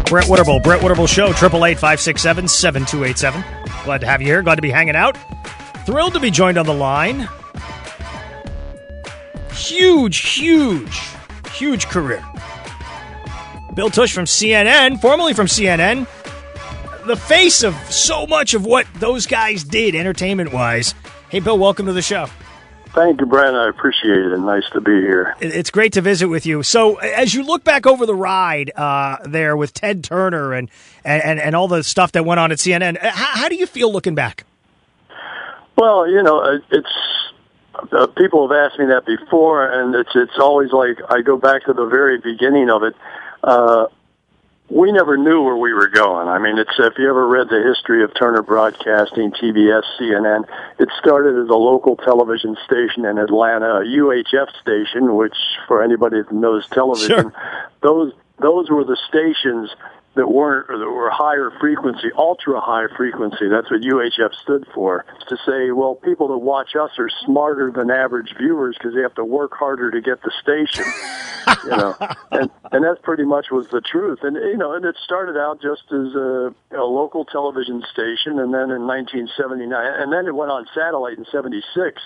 Brett Winterble Show, 888-567-7287. Glad to have you here. Glad to be hanging out. Thrilled to be joined on the line. Huge career. Bill Tush from CNN, formerly from CNN, the face of so much of what those guys did entertainment-wise. Hey, Bill, welcome to the show. Thank you, Brent. I appreciate it. Nice to be here. It's great to visit with you. So as you look back over the ride there with Ted Turner and all the stuff that went on at CNN, how do you feel looking back? Well, it's people have asked me that before, and it's always like I go back to the very beginning of it. We never knew where we were going. I mean, if you ever read the history of Turner Broadcasting, TBS, CNN, it started as a local television station in Atlanta, a UHF station, which for anybody that knows television, sure. those were the stations that were higher frequency, ultra high frequency. That's what UHF stood for. To say, well, people that watch us are smarter than average viewers because they have to work harder to get the station. And that pretty much was the truth. And and it started out just as a local television station, and then in 1979, and then it went on satellite in 76.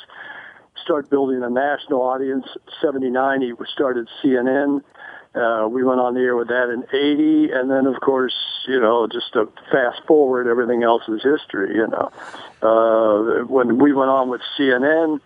Started building a national audience. 79, he started CNN. We went on the air with that in 80, and then, of course, just to fast forward, everything else is history, When we went on with CNN,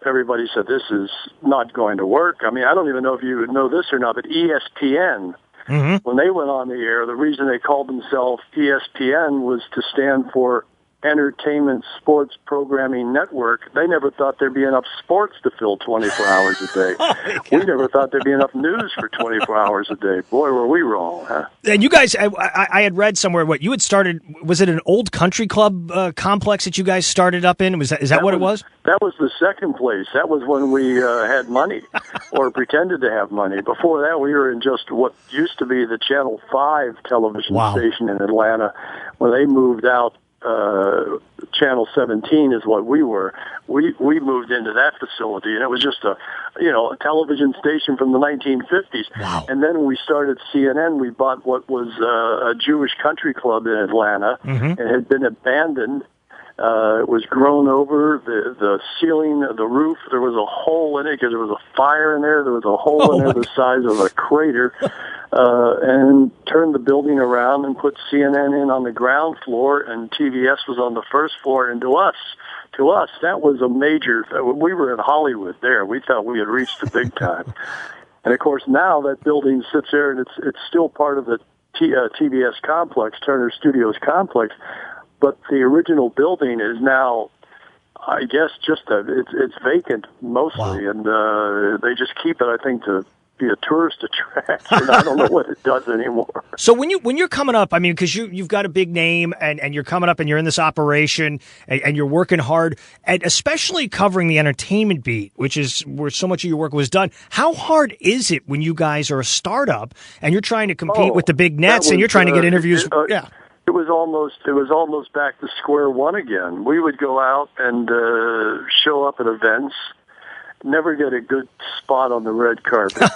everybody said, this is not going to work. I mean, I don't even know if you know this or not, but ESPN, when they went on the air, the reason they called themselves ESPN was to stand for Entertainment Sports Programming Network. They never thought there'd be enough sports to fill 24 hours a day. We never thought there'd be enough news for 24 hours a day. Boy, were we wrong, huh? And you guys, I had read somewhere what you had started. Was it an old country club complex that you guys started up in? Is that what it was? That was the second place. That was when we had money or pretended to have money. Before that, we were in just what used to be the Channel 5 television station in Atlanta. When they moved out, Channel 17 is what we were. We moved into that facility, and it was just a television station from the 1950s. Wow. And then when we started CNN, we bought what was a Jewish country club in Atlanta. It had been abandoned. It was grown over. The ceiling, the roof, there was a hole in it because there was a fire in there. There was a hole in there the size of a crater. And turned the building around and put CNN in on the ground floor, and TBS was on the first floor. And to us, that was a major. We were in Hollywood there. We thought we had reached the big time. And of course, now that building sits there, and it's still part of the TBS complex, Turner Studios complex. But the original building is now, I guess, it's vacant mostly, and they just keep it, I think, to be a tourist attraction. I don't know what it does anymore. So when you're coming up, I mean, because you've got a big name and you're coming up and you're in this operation and you're working hard, and especially covering the entertainment beat, which is where so much of your work was done. How hard is it when you guys are a startup and you're trying to compete with the big nets and you're trying to get interviews? It was almost back to square one again. We would go out and show up at events, never get a good spot on the red carpet,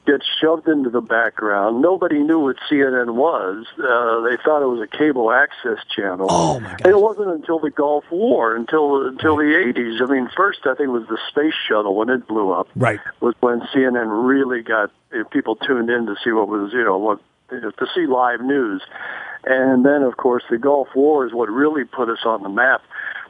get shoved into the background. Nobody knew what CNN was. They thought it was a cable access channel. Oh my God. And it wasn't until the Gulf War, until the 80s. I mean, first I think it was the space shuttle when it blew up. Right. Was when CNN really got people tuned in to see what was, to see live news. And then, of course, the Gulf War is what really put us on the map.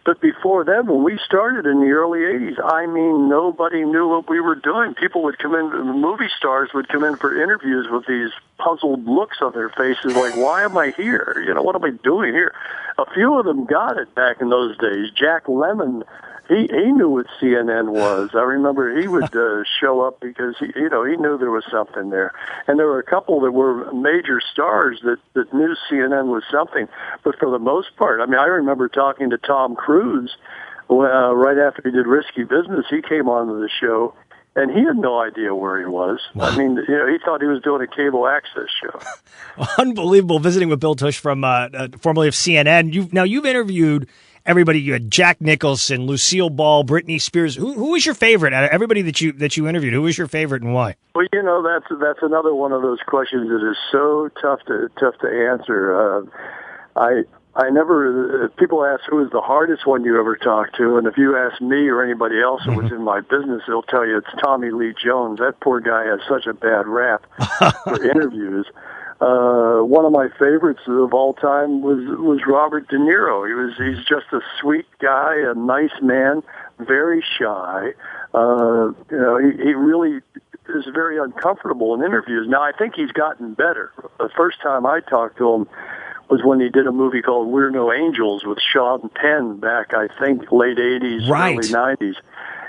But before then, when we started in the early 80s, I mean, nobody knew what we were doing. People would come in, movie stars would come in for interviews with these puzzled looks on their faces, like, why am I here? What am I doing here? A few of them got it back in those days. Jack Lemmon, he knew what CNN was. I remember he would show up because he knew there was something there. And there were a couple that were major stars that knew CNN was something. But for the most part, I mean, I remember talking to Tom Cruise right after he did Risky Business. He came onto the show, and he had no idea where he was. Wow. I mean, he thought he was doing a cable access show. Unbelievable. Visiting with Bill Tush from formerly of CNN. You've interviewed everybody. You had Jack Nicholson, Lucille Ball, Britney Spears. Who was your favorite out of everybody that you interviewed? Who was your favorite and why? Well, that's another one of those questions that is so tough to answer. I never. People ask who was the hardest one you ever talked to, and if you ask me or anybody else who was in my business, they'll tell you it's Tommy Lee Jones. That poor guy has such a bad rap for interviews. One of my favorites of all time was Robert De Niro. He's just a sweet guy, a nice man, very shy. He really is very uncomfortable in interviews. Now I think he's gotten better. The first time I talked to him was when he did a movie called We're No Angels with Sean Penn back, I think, late 80s, right. Early 90s.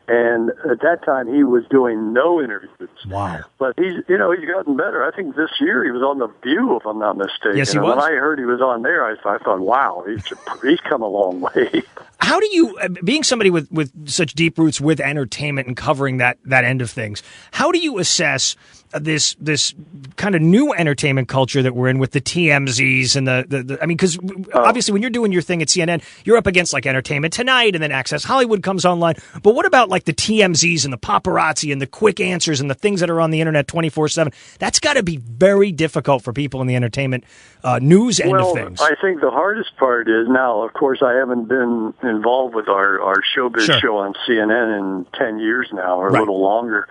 And at that time, he was doing no interviews. Wow. But he's gotten better. I think this year he was on The View, if I'm not mistaken. Yes, he was. And when I heard he was on there, I thought, wow, he's come a long way. How do you, being somebody with such deep roots with entertainment and covering that end of things, how do you assess this kind of new entertainment culture that we're in with the TMZs and the I mean, because obviously when you're doing your thing at CNN, you're up against like Entertainment Tonight and then Access Hollywood comes online. But what about like the TMZs and the paparazzi and the quick answers and the things that are on the internet 24/7? That's got to be very difficult for people in the entertainment news end of things. I think the hardest part is now, of course, I haven't been involved with our showbiz show on CNN in 10 years now or a little longer.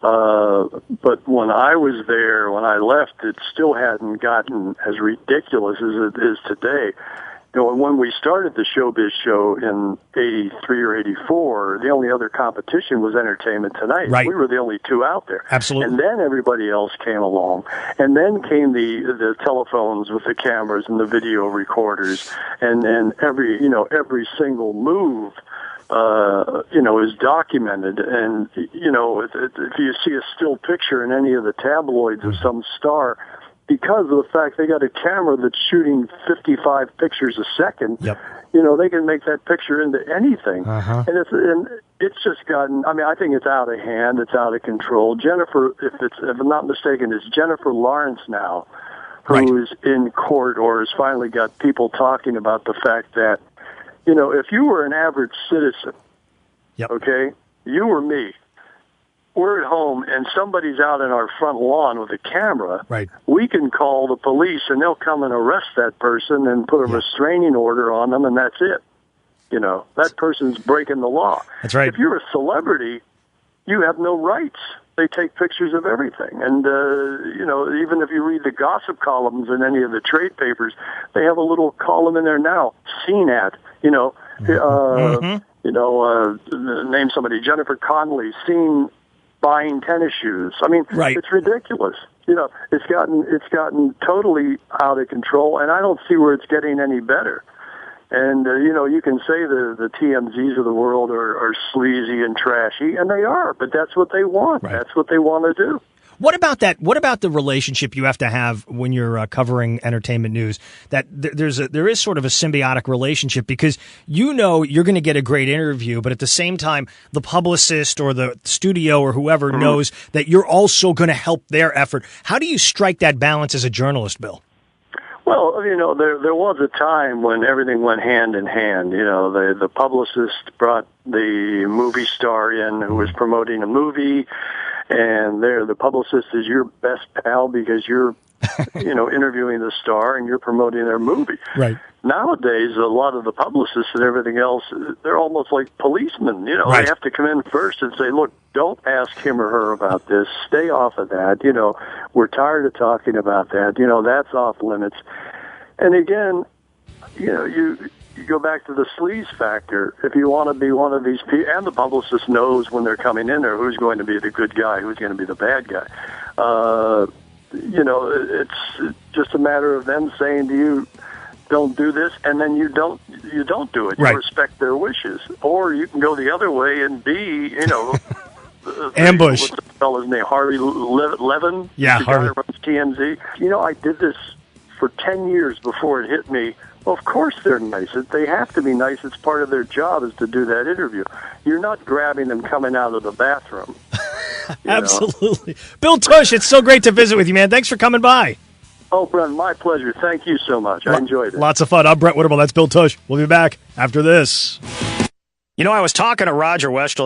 But when I was there, when I left, it still hadn't gotten as ridiculous as it is today. When we started the Showbiz Show in 83 or 84, the only other competition was Entertainment Tonight. Right. We were the only two out there. Absolutely. And then everybody else came along. And then came the telephones with the cameras and the video recorders and every single move is documented. And, if you see a still picture in any of the tabloids of some star, because of the fact they got a camera that's shooting 55 pictures a second, they can make that picture into anything. Uh-huh. And it's just gotten, I think it's out of hand, it's out of control. Jennifer, if I'm not mistaken, it's Jennifer Lawrence now, who's in court or has finally got people talking about the fact that, if you were an average citizen, okay, you or me, we're at home and somebody's out in our front lawn with a camera, we can call the police and they'll come and arrest that person and put a restraining order on them, and that's it. That person's breaking the law. That's right. If you're a celebrity, you have no rights. They take pictures of everything. And, even if you read the gossip columns in any of the trade papers, they have a little column in there now, seen at, name somebody, Jennifer Connelly, seen buying tennis shoes. It's ridiculous. It's gotten totally out of control, and I don't see where it's getting any better. And, you can say the TMZs of the world are sleazy and trashy, and they are, but that's what they want. Right. That's what they want to do. What about that? What about the relationship you have to have when you're covering entertainment news? That there is sort of a symbiotic relationship because you're going to get a great interview, but at the same time, the publicist or the studio or whoever knows that you're also going to help their effort. How do you strike that balance as a journalist, Bill? Well, there was a time when everything went hand in hand. The publicist brought the movie star in who was promoting a movie, and the publicist is your best pal because you're, interviewing the star and you're promoting their movie. Right. Nowadays, a lot of the publicists and everything else, they're almost like policemen. They have to come in first and say, look, don't ask him or her about this. Stay off of that. We're tired of talking about that. That's off limits. And again, you go back to the sleaze factor. If you want to be one of these people, and the publicist knows when they're coming in there who's going to be the good guy, who's going to be the bad guy. It's just a matter of them saying to you, don't do this, and then you don't do it. You respect their wishes. Or you can go the other way and be, ambush. What's the fellow's name? Harvey Levin? Yeah, the Harvey. guy that runs TMZ. I did this for 10 years before it hit me. Well, of course they're nice. They have to be nice. It's part of their job is to do that interview. You're not grabbing them coming out of the bathroom. Absolutely. Bill Tush, it's so great to visit with you, man. Thanks for coming by. Oh, Brent, my pleasure. Thank you so much. I enjoyed it. Lots of fun. I'm Brett Winterble. That's Bill Tush. We'll be back after this. You know, I was talking to Roger Westall